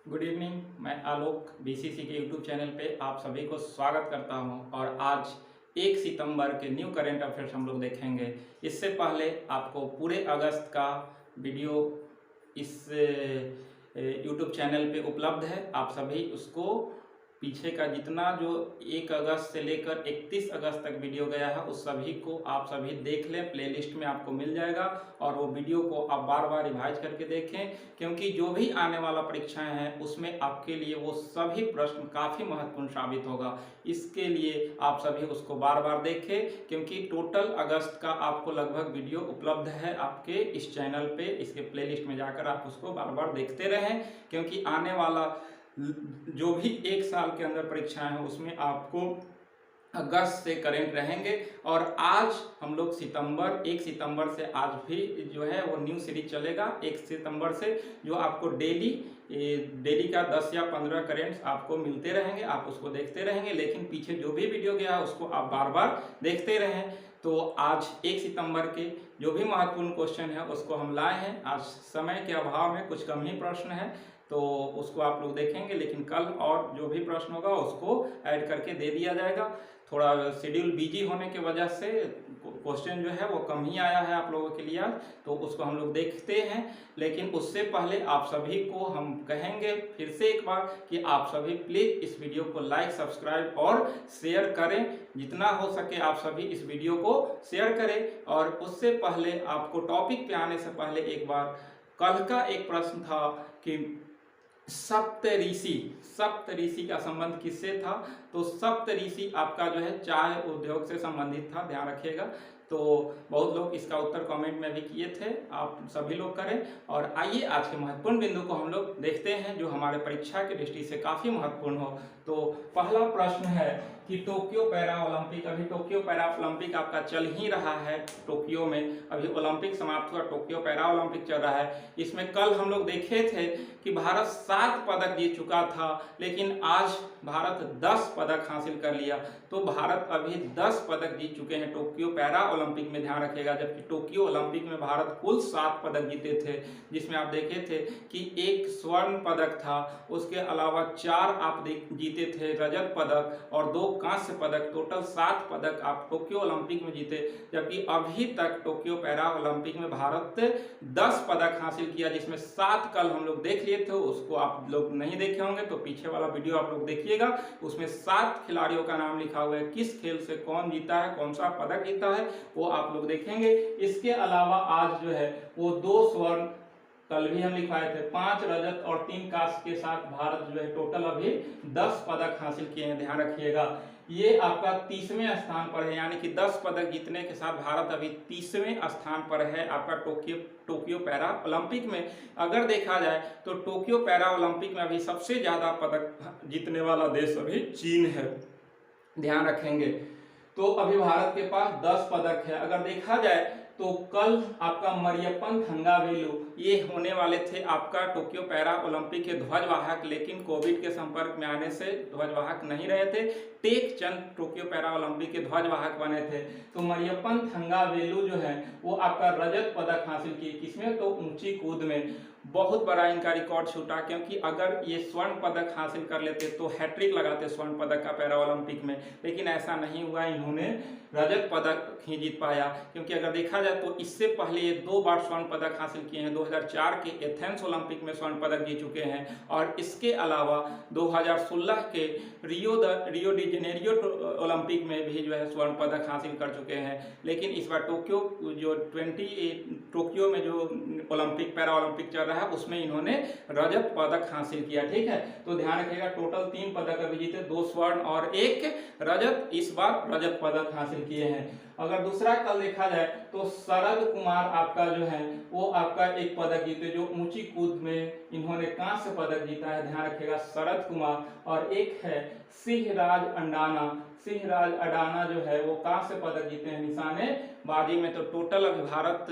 Good evening. मैं आलोक BCC के YouTube channel पे आप सभी को स्वागत करता हूं और आज 1 सितंबर के न्यू करेंट अफेयर्स हम लोग देखेंगे। इससे पहले आपको पूरे अगस्त का वीडियो इस यूट्यूब चैनल पे उपलब्ध है। आप सभी उसको पीछे का जितना जो 1 अगस्त से लेकर 31 अगस्त तक वीडियो गया है उस सभी को आप सभी देख लें। प्लेलिस्ट में आपको मिल जाएगा और वो वीडियो को आप बार बार रिवाइज करके देखें, क्योंकि जो भी आने वाला परीक्षाएं हैं उसमें आपके लिए वो सभी प्रश्न काफ़ी महत्वपूर्ण साबित होगा। इसके लिए आप सभी उसको बार बार देखें, क्योंकि टोटल अगस्त का आपको लगभग वीडियो उपलब्ध है आपके इस चैनल पे। इसके प्लेलिस्ट में जाकर आप उसको बार बार देखते रहें, क्योंकि आने वाला जो भी 1 साल के अंदर परीक्षाएं हैं उसमें आपको अगस्त से करेंट रहेंगे। और आज हम लोग 1 सितंबर से आज भी जो है वो न्यू सीरीज चलेगा 1 सितंबर से, जो आपको डेली का 10 या 15 करेंट्स आपको मिलते रहेंगे। आप उसको देखते रहेंगे, लेकिन पीछे जो भी वीडियो गया है उसको आप बार बार देखते रहें। तो आज 1 सितंबर के जो भी महत्वपूर्ण क्वेश्चन है उसको हम लाए हैं। आज समय के अभाव में कुछ कम ही प्रश्न है तो उसको आप लोग देखेंगे, लेकिन कल और जो भी प्रश्न होगा उसको ऐड करके दे दिया जाएगा। थोड़ा शेड्यूल बिजी होने की वजह से क्वेश्चन जो है वो कम ही आया है आप लोगों के लिए आज, तो उसको हम लोग देखते हैं। लेकिन उससे पहले आप सभी को हम कहेंगे फिर से एक बार कि आप सभी प्लीज़ इस वीडियो को लाइक, सब्सक्राइब और शेयर करें। जितना हो सके आप सभी इस वीडियो को शेयर करें। और उससे पहले आपको टॉपिक पे आने से पहले एक बार कल का एक प्रश्न था कि सप्तऋषि का संबंध किससे था। तो सप्तऋषि आपका जो है चाय उद्योग से संबंधित था, ध्यान रखिएगा। तो बहुत लोग इसका उत्तर कमेंट में भी किए थे, आप सभी लोग करें। और आइए आज के महत्वपूर्ण बिंदु को हम लोग देखते हैं जो हमारे परीक्षा की दृष्टि से काफ़ी महत्वपूर्ण हो। तो पहला प्रश्न है कि टोक्यो पैरा ओलंपिक, अभी टोक्यो पैरा ओलंपिक आपका चल ही रहा है। टोक्यो में अभी ओलंपिक समाप्त हुआ, टोक्यो पैरा ओलंपिक चल रहा है। इसमें कल हम लोग देखे थे कि भारत 7 पदक जीत चुका था, लेकिन आज भारत 10 पदक हासिल कर लिया। तो भारत अभी 10 पदक जीत चुके हैं टोक्यो पैरा ओलंपिक में, ध्यान रखिएगा। जबकि टोक्यो ओलंपिक में भारत कुल 7 पदक जीते थे, जिसमें आप देखे थे कि 1 स्वर्ण पदक था, उसके अलावा 4 आप जीते थे रजत पदक और 2 कांस्य पदक। टोटल 7 पदक आप टोक्यो ओलंपिक में जीते। जबकि अभी तक टोक्यो पैरा ओलंपिक में भारत 10 पदक हासिल किया, जिसमें 7 कल हम लोग देख लिए थे। उसको आप लोग नहीं देखे होंगे तो पीछे वाला वीडियो आप लोग देखिएगा, उसमें 7 खिलाड़ियों का नाम लिखा हुआ है, किस खेल से कौन जीता है, कौन सा पदक जीता है वो आप लोग देखेंगे। इसके अलावा आज जो है वो 2 स्वर्ण, कल भी हम लिखवाए थे, 5 रजत और 3 कांस्य के साथ भारत जो है टोटल अभी 10 पदक हासिल किए हैं, ध्यान रखिएगा। ये आपका 30वें स्थान पर है, यानी कि 10 पदक जीतने के साथ भारत अभी 30वें स्थान पर है आपका टोक्यो पैरा ओलंपिक में। अगर देखा जाए तो टोक्यो पैरा ओलंपिक में अभी सबसे ज्यादा पदक जीतने वाला देश अभी चीन है, ध्यान रखेंगे। तो अभी भारत के पास 10 पदक है। अगर देखा जाए तो कल आपका मरियप्पन थंगावेलु ये होने वाले थे आपका टोक्यो पैरा ओलंपिक के ध्वजवाहक, लेकिन कोविड के संपर्क में आने से ध्वजवाहक नहीं रहे थे। टेक चंद टोक्यो पैरा ओलंपिक के ध्वजवाहक बने थे। तो मरियप्पन थंगावेलु जो है वो आपका रजत पदक हासिल किए, किसमें, तो ऊंची कूद में। बहुत बड़ा इनका रिकॉर्ड छूटा, क्योंकि अगर ये स्वर्ण पदक हासिल कर लेते तो हैट्रिक लगाते स्वर्ण पदक का पैरा ओलंपिक में, लेकिन ऐसा नहीं हुआ। इन्होंने रजत पदक ही जीत पाया, क्योंकि अगर देखा जाए तो इससे पहले ये 2 बार स्वर्ण पदक हासिल किए हैं। 2004 के एथेंस ओलंपिक में स्वर्ण पदक जीत चुके हैं, और इसके अलावा 2016 के रियो डी जेनेरियो ओलंपिक में भी जो है स्वर्ण पदक हासिल कर चुके हैं। लेकिन इस बार टोक्यो में जो ओलंपिक पैरा ओलंपिक चल रहा है उसमें इन्होंने रजत पदक हासिल किया, ठीक है। तो ध्यान रखिएगा, टोटल 3 पदक अभी जीते, 2 स्वर्ण और 1 रजत, इस बार रजत पदक हासिल किए हैं। अगर दूसरा कल देखा जाए तो शरद कुमार आपका जो है वो आपका 1 पदक जीते, जो ऊंची कूद में इन्होंने कांस्य पदक जीता है, ध्यान रखिएगा, शरद कुमार। और एक है सिंहराज अडाना जो है वो कांस्य पदक जीते हैं निशानेबाजी में। तो टोटल अभी भारत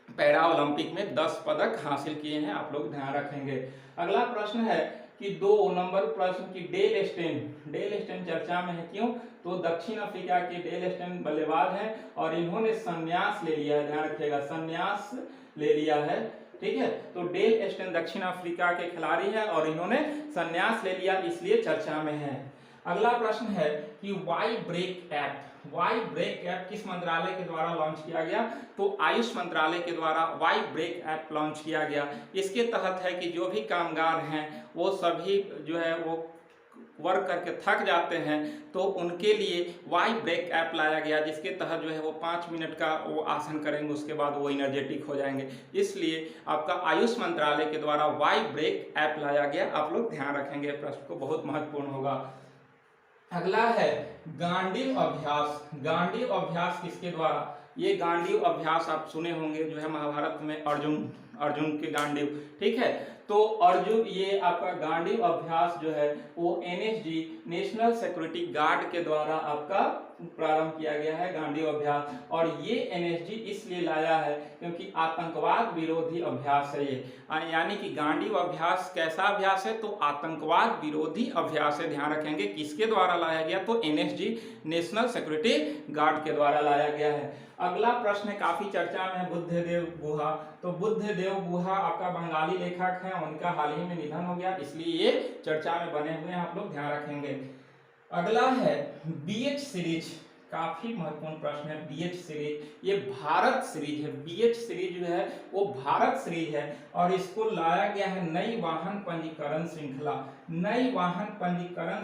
पैरा ओलंपिक में 10 पदक हासिल किए हैं, आप लोग ध्यान रखेंगे। अगला प्रश्न है कि 2 नंबर प्रश्न की डेल स्टेन चर्चा में है, क्यों, तो दक्षिण अफ्रीका के डेल स्टेन बल्लेबाज हैं और इन्होंने संन्यास ले लिया है, ध्यान रखिएगा, संन्यास ले लिया है। ठीक है। तो डेल स्टेन दक्षिण अफ्रीका के खिलाड़ी है और इन्होंने संन्यास ले लिया, इसलिए चर्चा में है। अगला प्रश्न है कि वाई ब्रेक ऐप किस मंत्रालय के द्वारा लॉन्च किया गया? तो आयुष मंत्रालय के द्वारा वाई ब्रेक ऐप लॉन्च किया गया। इसके तहत है कि जो भी कामगार हैं वो सभी जो है वो वर्क करके थक जाते हैं, तो उनके लिए वाई ब्रेक ऐप लाया गया, जिसके तहत जो है वो 5 मिनट का वो आसन करेंगे, उसके बाद वो एनर्जेटिक हो जाएंगे। इसलिए आपका आयुष मंत्रालय के द्वारा वाई ब्रेक ऐप लाया गया। आप लोग ध्यान रखेंगे, प्रश्न को बहुत महत्वपूर्ण होगा। अगला है गांडीव अभ्यास किसके द्वारा? ये गांडीव अभ्यास आप सुने होंगे, जो है महाभारत में अर्जुन के गांडीव, ठीक है। तो अर्जुन, ये आपका गांडीव अभ्यास जो है वो एनएसजी नेशनल सिक्योरिटी गार्ड के द्वारा आपका प्रारंभ किया गया है, गांडीव अभ्यास। और ये एनएसजी इसलिए लाया है क्योंकि आतंकवाद विरोधी अभ्यास है ये, यानी कि गांडीव अभ्यास कैसा अभ्यास है? तो आतंकवाद विरोधी अभ्यास है। ध्यान रखेंगे किसके द्वारा लाया गया? तो एनएसजी नेशनल सिक्योरिटी गार्ड के द्वारा लाया गया है। अगला प्रश्न है, काफी चर्चा में है, बुद्धदेव गुहा। तो बुद्धदेव गुहा आपका बंगाली लेखक है, उनका हाल ही में निधन हो गया, इसलिए ये चर्चा में बने हुए हैं, आप लोग ध्यान रखेंगे। अगला है बीएच सीरीज, काफी महत्वपूर्ण प्रश्न है। बीएच सीरीज ये भारत सीरीज है, बीएच सीरीज जो है वो भारत सीरीज है और इसको लाया गया है नई वाहन पंजीकरण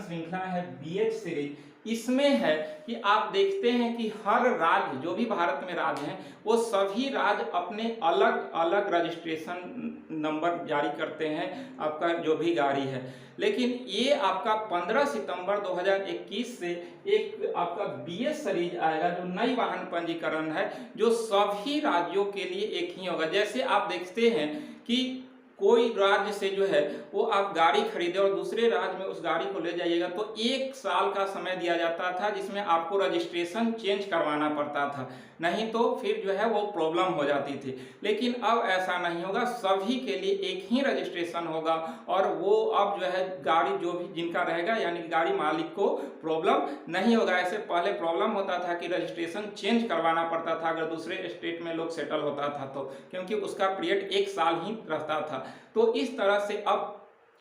श्रृंखला है बीएच सीरीज। इसमें है कि आप देखते हैं कि हर राज्य, जो भी भारत में राज्य हैं, वो सभी राज्य अपने अलग अलग रजिस्ट्रेशन नंबर जारी करते हैं आपका जो भी गाड़ी है। लेकिन ये आपका 15 सितंबर 2021 से एक आपका बीएस सीरीज आएगा, जो नई वाहन पंजीकरण है, जो सभी राज्यों के लिए एक ही होगा। जैसे आप देखते हैं कि कोई राज्य से जो है वो आप गाड़ी खरीदे और दूसरे राज्य में उस गाड़ी को ले जाइएगा, तो 1 साल का समय दिया जाता था जिसमें आपको रजिस्ट्रेशन चेंज करवाना पड़ता था, नहीं तो फिर जो है वो प्रॉब्लम हो जाती थी। लेकिन अब ऐसा नहीं होगा, सभी के लिए एक ही रजिस्ट्रेशन होगा और वो अब जो है गाड़ी जो भी जिनका रहेगा, यानी कि गाड़ी मालिक को प्रॉब्लम नहीं होगा। ऐसे पहले प्रॉब्लम होता था कि रजिस्ट्रेशन चेंज करवाना पड़ता था अगर दूसरे स्टेट में लोग सेटल होता था तो, क्योंकि उसका पीरियड 1 साल ही रहता था। तो इस तरह से अब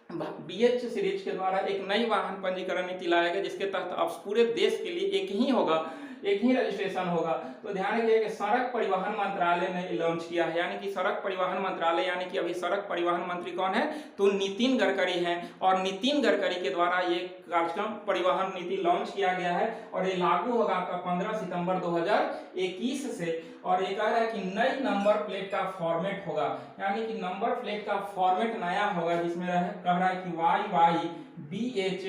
बीएच सीरीज के द्वारा एक नई वाहन पंजीकरण नीति लाया गया, जिसके तहत अब पूरे देश के लिए एक ही होगा, एक ही रजिस्ट्रेशन होगा। तो ध्यान रखिए कि सड़क परिवहन मंत्रालय ने लॉन्च किया है, यानी कि सड़क परिवहन मंत्रालय, यानी कि अभी सड़क परिवहन मंत्री कौन है? तो नितिन गडकरी हैं, और नितिन गडकरी के द्वारा ये कार्यक्रम परिवहन नीति लॉन्च किया गया है और ये लागू होगा आपका 15 सितंबर 2021 से। और ये कह रहा है कि नई नंबर प्लेट का फॉर्मेट होगा, यानी कि नंबर प्लेट का फॉर्मेट नया होगा, जिसमें कह रहा है कि YYBH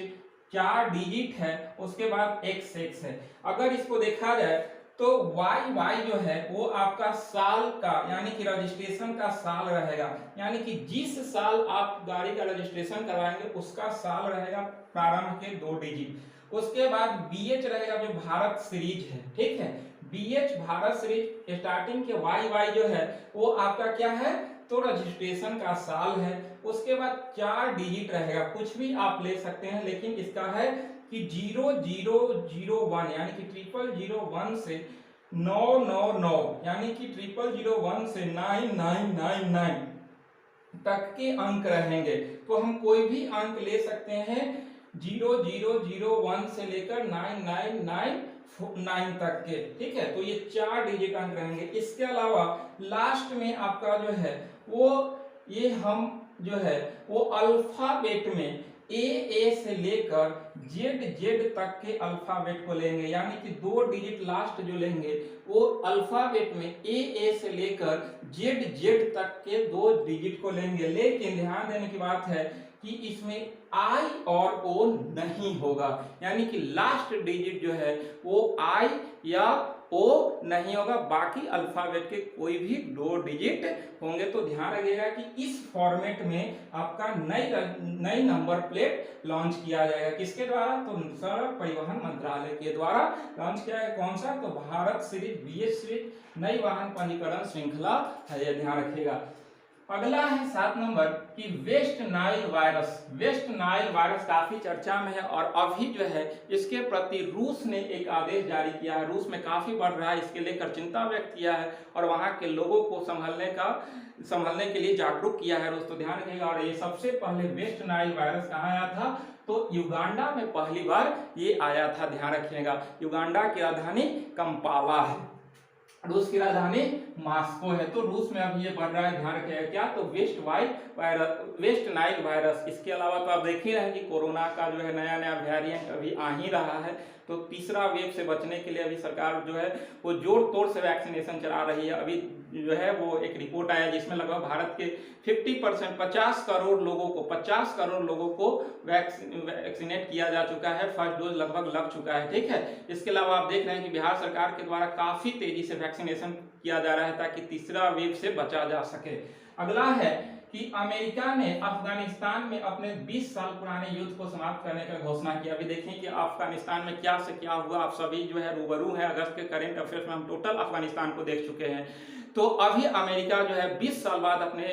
4 डिजिट है, उसके बाद XX है। अगर इसको देखा जाए तो YY जो है वो आपका साल का, यानी कि रजिस्ट्रेशन का साल रहेगा, यानी कि जिस साल आप गाड़ी का रजिस्ट्रेशन करवाएंगे उसका साल रहेगा प्रारंभ के 2 डिजिट। उसके बाद BH रहेगा जो भारत सीरीज है, ठीक है। BH भारत सीरीज स्टार्टिंग के YY जो है वो आपका क्या है? तो रजिस्ट्रेशन का साल है। उसके बाद 4 डिजिट रहेगा, कुछ भी आप ले सकते हैं, लेकिन इसका है कि 0001, यानी कि 0001 से 999, यानी कि 0001 से 9999 तक के अंक रहेंगे। तो हम कोई भी अंक ले सकते हैं 0001 से लेकर 9999 तक के, ठीक है। तो ये 4 डिजिट अंक रहेंगे। इसके अलावा लास्ट में आपका जो है वो ये हम जो है वो अल्फाबेट में AA से लेकर ZZ तक के अल्फाबेट को लेंगे, यानी कि 2 डिजिट लास्ट जो लेंगे वो अल्फाबेट में AA से लेकर ZZ तक के 2 डिजिट को लेंगे। लेकिन ध्यान देने की बात है कि इसमें I और O नहीं होगा, यानी कि लास्ट डिजिट जो है वो I या O नहीं होगा, बाकी अल्फाबेट के कोई भी 2 डिजिट होंगे। तो ध्यान रखिएगा कि इस फॉर्मेट में आपका नई नंबर प्लेट लॉन्च किया जाएगा। किसके द्वारा? तो सड़क परिवहन मंत्रालय के द्वारा लॉन्च किया है। कौन सा? तो भारत सीरीज BH सीरीज नई वाहन पंजीकरण श्रृंखला है, ध्यान रखिएगा। अगला है 7 नंबर कि West Nile virus. West Nile virus काफी चर्चा में है और अभी जो है इसके प्रति रूस ने एक आदेश जारी किया है। रूस में काफी बढ़ रहा है, इसके लेकर चिंता व्यक्त किया है और वहां के लोगों को संभलने के लिए जागरूक किया है रूस। तो ध्यान रखिएगा। और ये सबसे पहले वेस्ट नाइल वायरस कहाँ आया था? तो युगांडा में पहली बार ये आया था। ध्यान रखिएगा। युगांडा की राजधानी कंपाला है, रूस की राजधानी मॉस्को है। तो रूस में अभी ये बढ़ रहा है। ध्यान रखिएगा क्या? तो वेस्ट नाइल वायरस। इसके अलावा तो आप देख ही रहे हैं कि कोरोना का जो है नया वेरिएंट अभी आ ही रहा है। तो तीसरा वेव से बचने के लिए अभी सरकार जो है वो जोर तोड़ से वैक्सीनेशन चला रही है। अभी जो है वो एक रिपोर्ट आया जिसमें लगभग भारत के 50% 50 करोड़ लोगों को वैक्सीनेट किया जा चुका है। फर्स्ट डोज लगभग लग चुका है। ठीक है। इसके अलावा आप देख रहे हैं कि बिहार सरकार के द्वारा काफी तेजी से वैक्सीनेशन किया जा रहा है ताकि तीसरा वेव से बचा जा सके। अगला है कि अमेरिका ने अफगानिस्तान में अपने 20 साल पुराने युद्ध को समाप्त करने का घोषणा किया। अभी देखें कि अफगानिस्तान में क्या से क्या हुआ, आप सभी जो है रूबरू हैं। अगस्त के करंट अफेयर्स में हम टोटल अफगानिस्तान को देख चुके हैं। तो अभी अमेरिका जो है 20 साल बाद अपने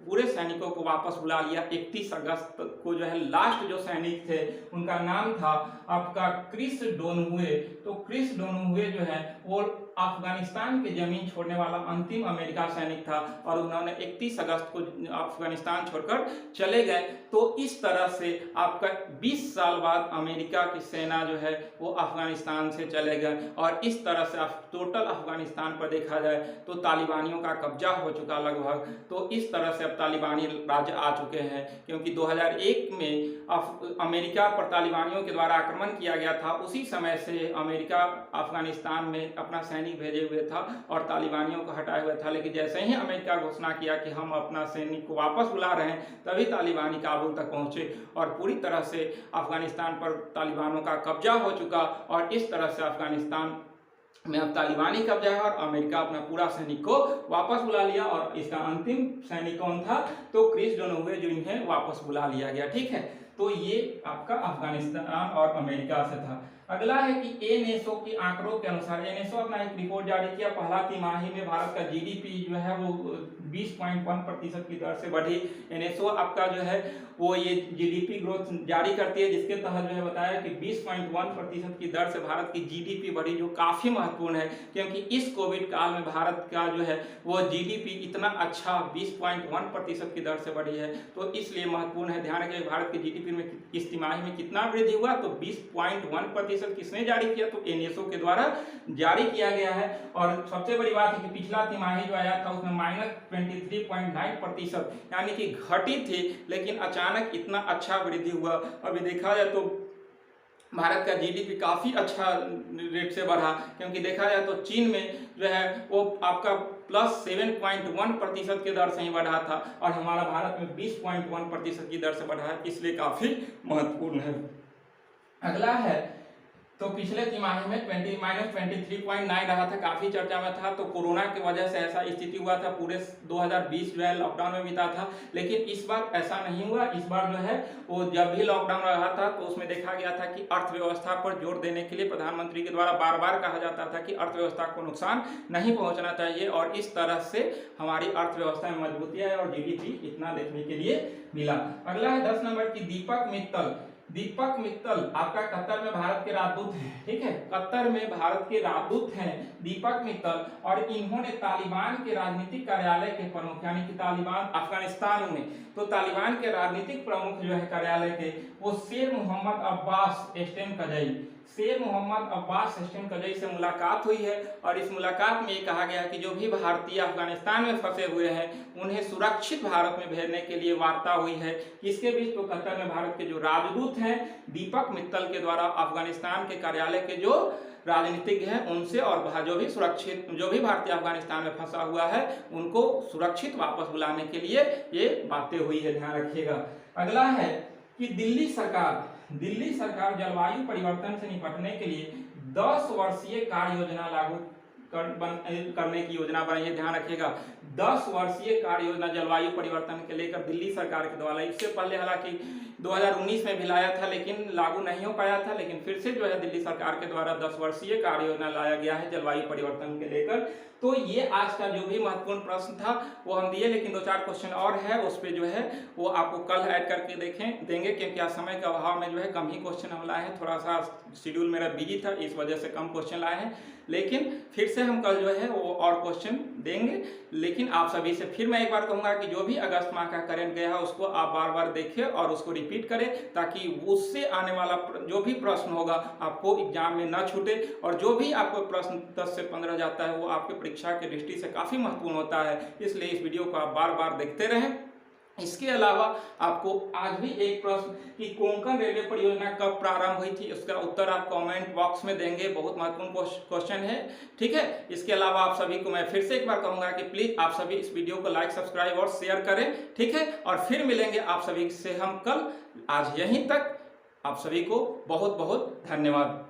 पूरे सैनिकों को वापस बुला लिया। 31 अगस्त को जो है लास्ट जो सैनिक थे उनका नाम था आपका क्रिस डोनहुए। तो क्रिस डोनहुए जो है वो अफगानिस्तान की जमीन छोड़ने वाला अंतिम अमेरिका सैनिक था और उन्होंने 31 अगस्त को अफगानिस्तान छोड़कर चले गए। तो इस तरह से आपका 20 साल बाद अमेरिका की सेना जो है वो अफगानिस्तान से चले गए और इस तरह से टोटल अफगानिस्तान पर देखा जाए तो तालिबानियों का कब्जा हो चुका लगभग। तो इस तरह से अब तालिबानी राज्य आ चुके हैं, क्योंकि 2001 में अमेरिका पर तालिबानियों के द्वारा आक्रमण किया गया था। उसी समय से अमेरिका अफगानिस्तान में अपना सैनिक भेजे हुए था और तालिबानियों को हटाए हुए था। लेकिन जैसे ही अमेरिका घोषणा किया कि हम अपना सैनिक को वापस बुला रहे हैं, तभी तालिबानी काबुल तक पहुंचे और पूरी तरह से अफगानिस्तान पर तालिबानों का कब्जा हो चुका और इस तरह से अफगानिस्तान में अब तालिबानी कब्जा है और अमेरिका अपना पूरा सैनिक को वापस बुला लिया। और इसका अंतिम सैनिक कौन था? तो क्रिस डोनहुए, जो इन्हें वापस बुला लिया गया। ठीक है। तो ये आपका अफगानिस्तान और अमेरिका से था। अगला है कि एनएसओ के आंकड़ों के अनुसार, एनएसओ अपना एक रिपोर्ट जारी किया। पहला तिमाही में भारत का जीडीपी जो है वो 20.1% की दर से बढ़ी। एनएसओ आपका जो है वो ये जीडीपी ग्रोथ जारी करती है, जिसके तहत जो है बताया कि 20.1% की दर से भारत की जीडीपी बढ़ी, जो काफी महत्वपूर्ण है क्योंकि इस कोविड काल में भारत का जो है वो जीडीपी इतना अच्छा 20.1% की दर से बढ़ी है। तो इसलिए महत्वपूर्ण है। ध्यान रखिए भारत की जीडीपी में इस तिमाही में कितना वृद्धि हुआ? तो 20.1% किसने जारी किया? तो एनएसओ के द्वारा जारी किया गया है। और सबसे बड़ी बात है कि पिछला तिमाही जो आया था उसमें -23.9%, यानी कि घटी थी, लेकिन अचानक इतना अच्छा वृद्धि हुआ। अभी देखा जाए तो भारत का जीडीपी काफी अच्छा रेट से बढ़ा, क्योंकि देखा जाए तो चीन में जो है वो आपका +7.1% की दर से ही बढ़ा था और हमारा भारत में 20.1% की दर से बढ़ा है, इसलिए काफी महत्वपूर्ण है। अगला है तो पिछले तिमाही में -23.9 रहा था, काफी चर्चा में था। तो कोरोना की वजह से ऐसा स्थिति हुआ था, पूरे 2020 जो है लॉकडाउन में बीता था। लेकिन इस बार ऐसा नहीं हुआ। इस बार जो है वो जब भी लॉकडाउन रहा था तो उसमें देखा गया था कि अर्थव्यवस्था पर जोर देने के लिए प्रधानमंत्री के द्वारा बार बार कहा जाता था कि अर्थव्यवस्था को नुकसान नहीं पहुंचना चाहिए और इस तरह से हमारी अर्थव्यवस्था में मजबूती है और जीडीपी इतना देखने के लिए मिला। अगला है 10 नंबर की दीपक मित्तल। दीपक मित्तल आपका कतर में भारत के राजदूत हैं। ठीक है, कतर में भारत के राजदूत हैं दीपक मित्तल, और इन्होंने तालिबान के राजनीतिक कार्यालय के प्रमुख, यानी कि तालिबान अफगानिस्तान में तो तालिबान के राजनीतिक प्रमुख जो है कार्यालय के, वो शेर मोहम्मद अब्बास एस्टेम कजई से मुलाकात हुई है। और इस मुलाकात में ये कहा गया कि जो भी भारतीय अफगानिस्तान में फंसे हुए हैं उन्हें सुरक्षित भारत में भेजने के लिए वार्ता हुई है। इसके बीच तो कतर में भारत के जो राजदूत हैं दीपक मित्तल के द्वारा अफगानिस्तान के कार्यालय के जो राजनीतिज्ञ हैं उनसे और जो भी भारतीय अफगानिस्तान में फंसा हुआ है उनको सुरक्षित वापस बुलाने के लिए ये बातें हुई है। ध्यान रखिएगा। अगला है कि दिल्ली सरकार जलवायु परिवर्तन से निपटने के लिए 10 वर्षीय कार्य योजना लागू करने की योजना बनाई है। ध्यान रखिएगा, 10 वर्षीय कार्य योजना जलवायु परिवर्तन के लेकर दिल्ली सरकार के द्वारा। इससे पहले हालांकि 2019 में भी लाया था लेकिन लागू नहीं हो पाया था, लेकिन फिर से जो है दिल्ली सरकार के द्वारा 10 वर्षीय कार्य योजना लाया गया है जलवायु परिवर्तन के लेकर। तो ये आज का जो भी महत्वपूर्ण प्रश्न था वो हम दिए, लेकिन 2-4 क्वेश्चन और है उस पर जो है वो आपको कल ऐड करके देंगे, क्योंकि आज समय के अभाव में जो है कम ही क्वेश्चन हम लाए हैं, थोड़ा सा शेड्यूल मेरा बिजी था इस वजह से कम क्वेश्चन लाए हैं। लेकिन फिर से हम कल जो है वो और क्वेश्चन देंगे। लेकिन आप सभी से फिर मैं एक बार कहूँगा कि जो भी अगस्त माह का करंट गया है उसको आप बार बार देखिए और उसको रिपीट करें, ताकि उससे आने वाला जो भी प्रश्न होगा आपको एग्जाम में ना छूटे। और जो भी आपको प्रश्न 10 से 15 जाता है वो आपके परीक्षा की दृष्टि से काफ़ी महत्वपूर्ण होता है, इसलिए इस वीडियो को आप बार बार देखते रहें। इसके अलावा आपको आज भी एक प्रश्न कि कोंकण रेलवे परियोजना कब प्रारंभ हुई थी, उसका उत्तर आप कमेंट बॉक्स में देंगे, बहुत महत्वपूर्ण क्वेश्चन है, ठीक है। इसके अलावा आप सभी को मैं फिर से एक बार कहूंगा कि प्लीज आप सभी इस वीडियो को लाइक, सब्सक्राइब और शेयर करें, ठीक है। और फिर मिलेंगे आप सभी से हम कल। आज यहीं तक, आप सभी को बहुत बहुत धन्यवाद।